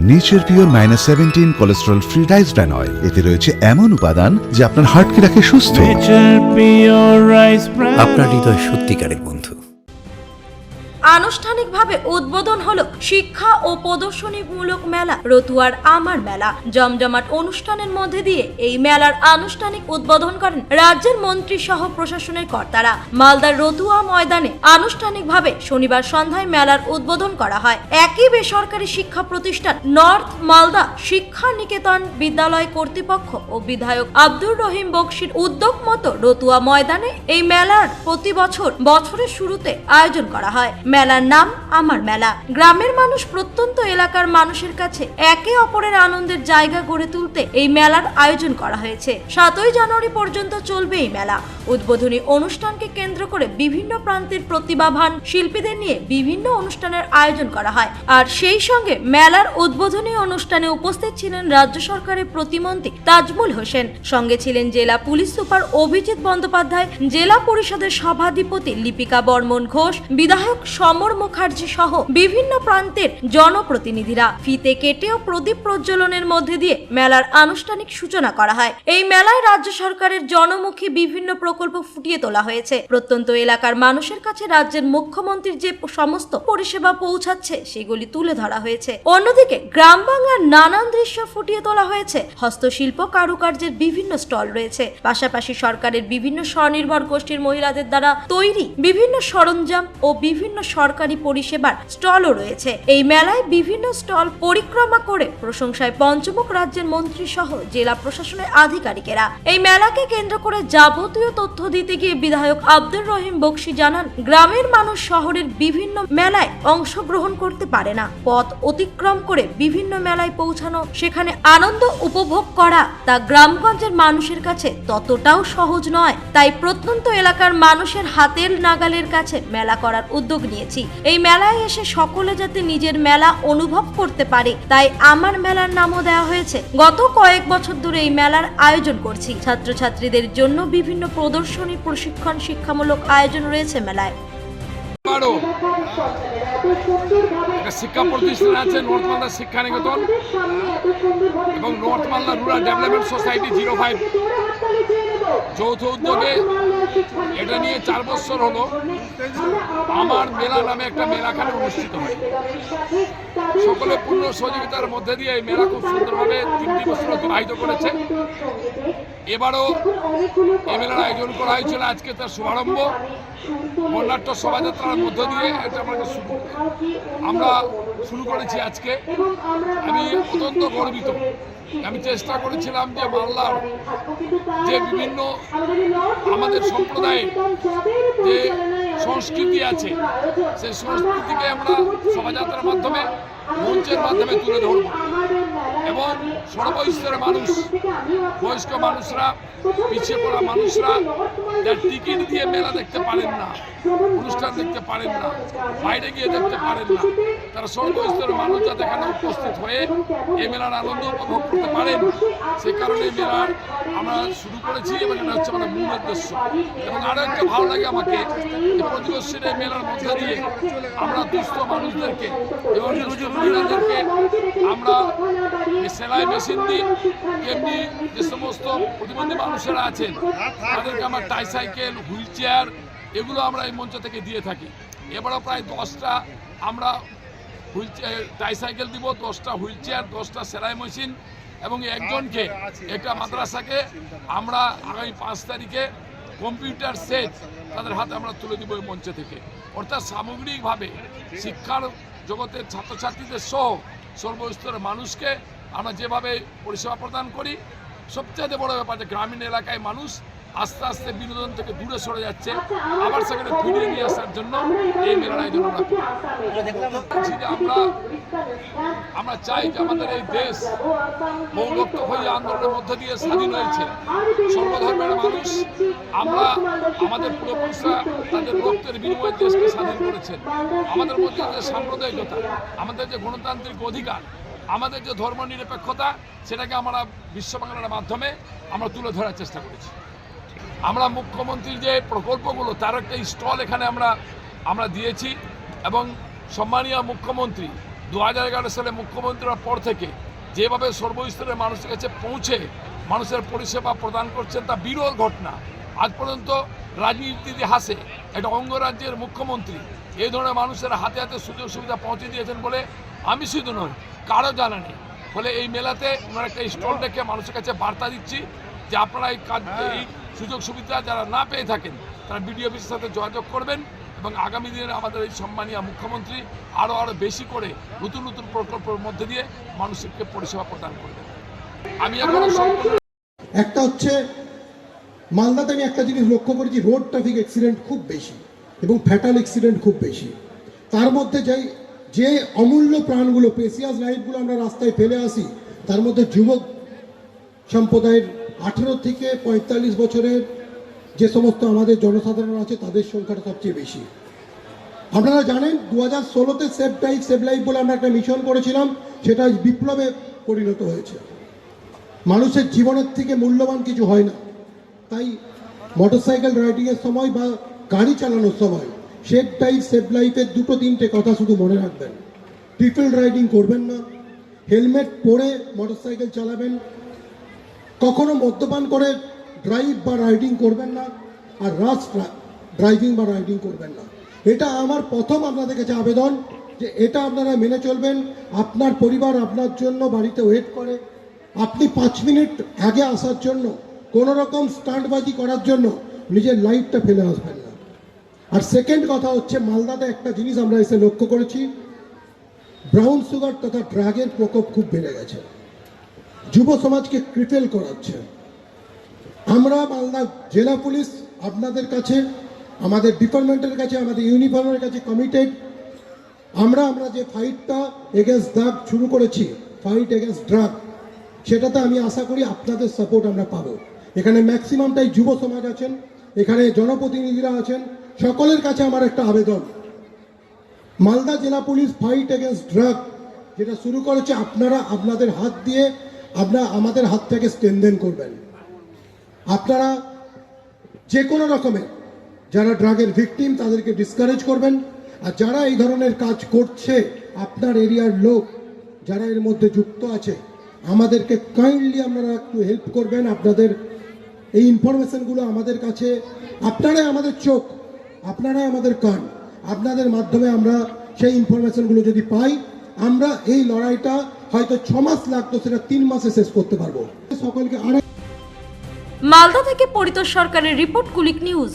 Nature pure -17 cholesterol free rice bran oil. এতে রয়েছে এমন উপাদান যা আপনার হার্টকে রাখে সুস্থ। আপনার হৃদয় সত্যিকারের বন্ধু। আনুষ্ঠানিকভাবে উদ্বোধন হলো শিক্ষা ও প্রদর্শনীমূলক মেলা রতুয়ার আমার মেলা। জমজমাট অনুষ্ঠানের মধ্যে দিয়ে এই মেলার আনুষ্ঠানিক উদ্বোধন করেন রাজ্যের মন্ত্রী সহ প্রশাসনের কর্তারা। মালদার রতুয়া ময়দানে আনুষ্ঠানিকভাবে শনিবার সন্ধ্যায় মেলার উদ্বোধন করা হয়। একই বেসরকারি শিক্ষা প্রতিষ্ঠান নর্থ মালদা শিক্ষা নিকেতন বিদ্যালয় কর্তৃপক্ষ ও বিধায়ক আব্দুর রহিম বক্সির উদ্যোগ মতো রতুয়া ময়দানে এই মেলার প্রতি বছরের শুরুতে আয়োজন করা হয়। মেলার নাম আমার মেলা। গ্রামের মানুষ, প্রত্যন্ত এলাকার মানুষের কাছে একে অপরের আনন্দের জায়গা গড়ে তুলতে এই মেলার আয়োজন করা হয়েছে। 7ই জানুয়ারি পর্যন্ত চলবে এই মেলা। উদ্বোধনী অনুষ্ঠানকে কেন্দ্র করে বিভিন্ন প্রান্তের প্রতিভাবান শিল্পীদের নিয়ে বিভিন্ন অনুষ্ঠানের আয়োজন করা হয়। আর সেই সঙ্গে মেলার উদ্বোধনী অনুষ্ঠানে উপস্থিত ছিলেন রাজ্য সরকারের প্রতিমন্ত্রী তাজমুল হোসেন, সঙ্গে ছিলেন জেলা পুলিশ সুপার অভিজিৎ বন্দ্যোপাধ্যায়, জেলা পরিষদের সভাধিপতি লিপিকা বর্মন ঘোষ, বিধায়ক সমর মুখার্জি সহ বিভিন্ন প্রান্তের জনপ্রতিনিধিরা। ফিতে কেটে ও প্রদীপ প্রজ্বলনের মধ্যে দিয়ে মেলার আনুষ্ঠানিক সূচনা করা হয়। এই মেলায় রাজ্য সরকারের জনমুখী বিভিন্ন প্রকল্প ফুটিয়ে তোলা হয়েছে। প্রত্যন্ত এলাকার মানুষের কাছে রাজ্যের মুখ্যমন্ত্রীর যে সমস্ত পরিষেবা পৌঁছাচ্ছে সেগুলি তুলে ধরা হয়েছে। অন্যদিকে গ্রাম বাংলার নানান দৃশ্য ফুটিয়ে তোলা হয়েছে। হস্তশিল্প, কারুকার্যের বিভিন্ন স্টল রয়েছে। পাশাপাশি সরকারের বিভিন্ন স্বনির্ভর গোষ্ঠীর মহিলাদের দ্বারা তৈরি বিভিন্ন সরঞ্জাম ও বিভিন্ন সরকারি পরিষেবার স্টলও রয়েছে। এই মেলায় বিভিন্ন স্টল পরিক্রমা করে প্রশংসায় পঞ্চমুখ রাজ্যের মন্ত্রী সহ জেলা প্রশাসনের আধিকারিকেরা। এই মেলাকে কেন্দ্র করে যাবতীয় তথ্য দিতে গিয়ে বিধায়ক আব্দুর রহিম বক্সি জানান, গ্রামের মানুষ শহরের বিভিন্ন মেলায় অংশগ্রহণ করতে পারে না। পথ অতিক্রম করে বিভিন্ন মেলায় পৌঁছানো, সেখানে আনন্দ উপভোগ করা তা গ্রামগঞ্জের মানুষের কাছে ততটাও সহজ নয়। তাই প্রত্যন্ত এলাকার মানুষের হাতের নাগালের কাছে মেলা করার উদ্যোগ নিয়েছি। এই মেলায় এসে সকলে যাতে নিজের মেলা অনুভব করতে পারে, তাই আমার মেলার নামও দেওয়া হয়েছে। গত কয়েক বছর ধরে এই মেলার আয়োজন করছি। ছাত্রছাত্রীদের জন্য বিভিন্ন প্রদর্শনী, প্রশিক্ষণ, শিক্ষামূলক আয়োজন রয়েছে মেলায়। শিক্ষা প্রতিষ্ঠান আছে নর্থ মালদা শিক্ষা নিকেতন এবং north Malda rural development society 05 যৌথ উদ্যোগে এটা নিয়ে 4 বছর হলো আমার মেলা নামে একটা মেলাখানে অনুষ্ঠিত হয়। সকলে পূর্ণ সহযোগিতার মধ্যে দিয়ে এই মেলা খুব সুন্দরভাবে 3টি বছর অতিবাহিত করেছে। এবারও এই মেলার আয়োজন করা হয়েছিল। আজকে তার শুভারম্ভ বর্ণাঢ্য শোভাযাত্রার মধ্য দিয়ে এটা আমরা শুরু করেছি আজকে। আমি অত্যন্ত গর্বিত। আমি চেষ্টা করেছিলাম যে মালদার যে বিভিন্ন আমাদের সম্প্রদায়ের যে সংস্কৃতি আছে সেই সংস্কৃতিকে আমরা শোভাযাত্রার মাধ্যমে, মঞ্চের মাধ্যমে তুলে ধরব এবং সর্বস্তরের মানুষ, বয়স্ক মানুষরা, পিছিয়ে পড়া মানুষরা যারা টিকিট দিয়ে মেলা দেখতে পারেন না, অনুষ্ঠান দেখতে পারেন না, বাইরে গিয়ে দেখতে পারেন না, তারা সর্বস্তরের মানুষ যাতে এখানে উপস্থিত হয়ে এই মেলার আনন্দ উপভোগ করতে পারেন, সে কারণে এই মেলার আমরা শুরু করেছি এবং এটা হচ্ছে আমাদের মূল উদ্দেশ্য। এবং আরও একটা ভালো লাগে আমাকে যে প্রতি বছর এই মেলার মধ্যে দিয়ে আমরা দুস্থ মানুষদেরকে এবং মহিলাদেরকে আমরা সেলাই মেশিন দিই, তেমনি যে সমস্ত প্রতিবন্ধী মানুষেরা আছেন তাদেরকে আমরা ট্রাইসাইকেল, হুইল চেয়ার এগুলো আমরা এই মঞ্চ থেকে দিয়ে থাকি। এবারও প্রায় 10টা আমরা ট্রাইসাইকেল দিব, 10টা হুইল চেয়ার, 10টা সেলাই মেশিন এবং একজনকে একটা মাদ্রাসাকে আমরা আগামী 5 তারিখে কম্পিউটার সেট তাদের হাতে আমরা তুলে দিব এই মঞ্চ থেকে। অর্থাৎ সামগ্রিকভাবে শিক্ষার জগতের ছাত্রছাত্রীদের সহ সর্বস্তরের মানুষকে আমরা যেভাবে পরিষেবা প্রদান করি, সবচেয়ে বড় ব্যাপার যে গ্রামীণ এলাকায় মানুষ আস্তে আস্তে বিনোদন থেকে দূরে সরে যাচ্ছে, আবার সেখানে ফিরিয়ে নিয়ে আসার জন্য এই মেলার আয়োজন আমরা করি। আমরা চাই যে আমাদের এই দেশ বহু রক্তক্ষয়ী আন্দোলনের মধ্য দিয়ে স্বাধীন হয়েছে। সর্বধর্মের মানুষ আমরা আমাদের পূর্বপুরুষরা তাদের রক্তের বিনিময়ে দেশকে স্বাধীন করেছেন। আমাদের মধ্যে যে সাম্প্রদায়িকতা, আমাদের যে গণতান্ত্রিক অধিকার, আমাদের যে ধর্ম নিরপেক্ষতা, সেটাকে আমরা বিশ্ব বাংলার মাধ্যমে আমরা তুলে ধরার চেষ্টা করেছি। আমরা মুখ্যমন্ত্রীর যে প্রকল্পগুলো তার একটা স্টল এখানে আমরা দিয়েছি এবং সম্মানীয় মুখ্যমন্ত্রী 2011 সালে মুখ্যমন্ত্রীর পর থেকে যেভাবে সর্বস্তরের মানুষের কাছে পৌঁছে মানুষের পরিষেবা প্রদান করছেন তা বিরল ঘটনা। আজ পর্যন্ত রাজনীতির ইতিহাসে একটা অঙ্গরাজ্যের মুখ্যমন্ত্রী এই ধরনের মানুষের হাতে হাতে সুযোগ সুবিধা পৌঁছে দিয়েছেন বলে আমি শুধু নয়, কারো জানা নেই। ফলে এই মেলাতে ওনার একটা স্টল ডেকে মানুষের কাছে বার্তা দিচ্ছি যে আপনারা এই কাজ এই সুযোগ সুবিধা যারা না পেয়ে থাকেন তারা বিডিও অফিসের সাথে যোগাযোগ করবেন এবং আগামী দিনে আমাদের এই সম্মানীয় মুখ্যমন্ত্রী আরও বেশি করে নতুন নতুন প্রকল্পের মধ্যে দিয়ে মানুষকে পরিষেবা প্রদান করবেন। আমি এখন একটা হচ্ছে মালদাতে আমি একটা জিনিস লক্ষ্য করেছি, রোড ট্রাফিক অ্যাক্সিডেন্ট খুব বেশি এবং ফ্যাটাল অ্যাক্সিডেন্ট খুব বেশি। তার মধ্যে যে অমূল্য প্রাণগুলো, প্রেসিয়াস লাইফগুলো আমরা রাস্তায় ফেলে আসি, তার মধ্যে যুবক সম্প্রদায়ের 18 থেকে 45 বছরের যে সমস্ত আমাদের জনসাধারণ আছে তাদের সংখ্যাটা সবচেয়ে বেশি। আপনারা জানেন 2016-তে সেভ লাইফ বলে আমরা একটা মিশন করেছিলাম, সেটা বিপ্লবে পরিণত হয়েছে। মানুষের জীবনের থেকে মূল্যবান কিছু হয় না, তাই মোটরসাইকেল রাইডিংয়ের সময় বা গাড়ি চালানোর সময় সেভ লাইফের 2-3টে কথা শুধু মনে রাখবেন। ট্রিপল রাইডিং করবেন না, হেলমেট পরে মোটরসাইকেল চালাবেন, কখনো মদ্যপান করে ড্রাইভ বা রাইডিং করবেন না, আর রাশ ড্রাইভিং বা রাইডিং করবেন না। এটা আমার প্রথম আপনাদের কাছে আবেদন যে এটা আপনারা মেনে চলবেন। আপনার পরিবার আপনার জন্য বাড়িতে ওয়েট করে, আপনি 5 মিনিট আগে আসার জন্য কোনো রকম স্টান্টবাজি করার জন্য নিজের লাইফটা ফেলে আসবেন না। আর সেকেন্ড কথা হচ্ছে, মালদাতে একটা জিনিস আমরা এসে লক্ষ্য করেছি, ব্রাউন সুগার তথা ড্রাগের প্রকোপ খুব বেড়ে গেছে, যুব সমাজকে ক্রিপেল করাচ্ছে। আমরা মালদা জেলা পুলিশ আপনাদের কাছে, আমাদের ডিপার্টমেন্টের কাছে, আমাদের ইউনিফর্মের কাছে কমিটেড। আমরা যে ফাইটটা এগেনস্ট ড্রাগ শুরু করেছি, ফাইট এগেনস্ট ড্রাগ, সেটাতে আমি আশা করি আপনাদের সাপোর্ট আমরা পাবো। এখানে ম্যাক্সিমামটাই যুব সমাজ আছেন, এখানে জনপ্রতিনিধিরা আছেন। সকলের কাছে আমার একটা আবেদন, মালদা জেলা পুলিশ ফাইট এগেনস্ট ড্রাগ যেটা শুরু করেছে, আপনারা আপনাদের হাত দিয়ে আমাদের হাতটাকে স্ট্রেনথেন করবেন। আপনারা যে কোনো রকমের যারা ড্রাগের ভিকটিম তাদেরকে ডিসকারেজ করবেন, আর যারা এই ধরনের কাজ করছে আপনার এরিয়ার লোক যারা এর মধ্যে যুক্ত আছে, আমাদেরকে কাইন্ডলি আপনারা একটু হেল্প করবেন। আপনাদের এই ইনফরমেশনগুলো আমাদের কাছে, আপনারাই আমাদের চোখ, আপনারাই আমাদের কান, আপনাদের মাধ্যমে আমরা সেই ইনফরমেশনগুলো যদি পাই, আমরা এই লড়াইটা হয়তো 6 মাস লাগতো, সেটা 3 মাসে শেষ করতে পারবো। সকলকে মালদা থেকে পরিতোষ সরকারের রিপোর্ট, কুলিক নিউজ।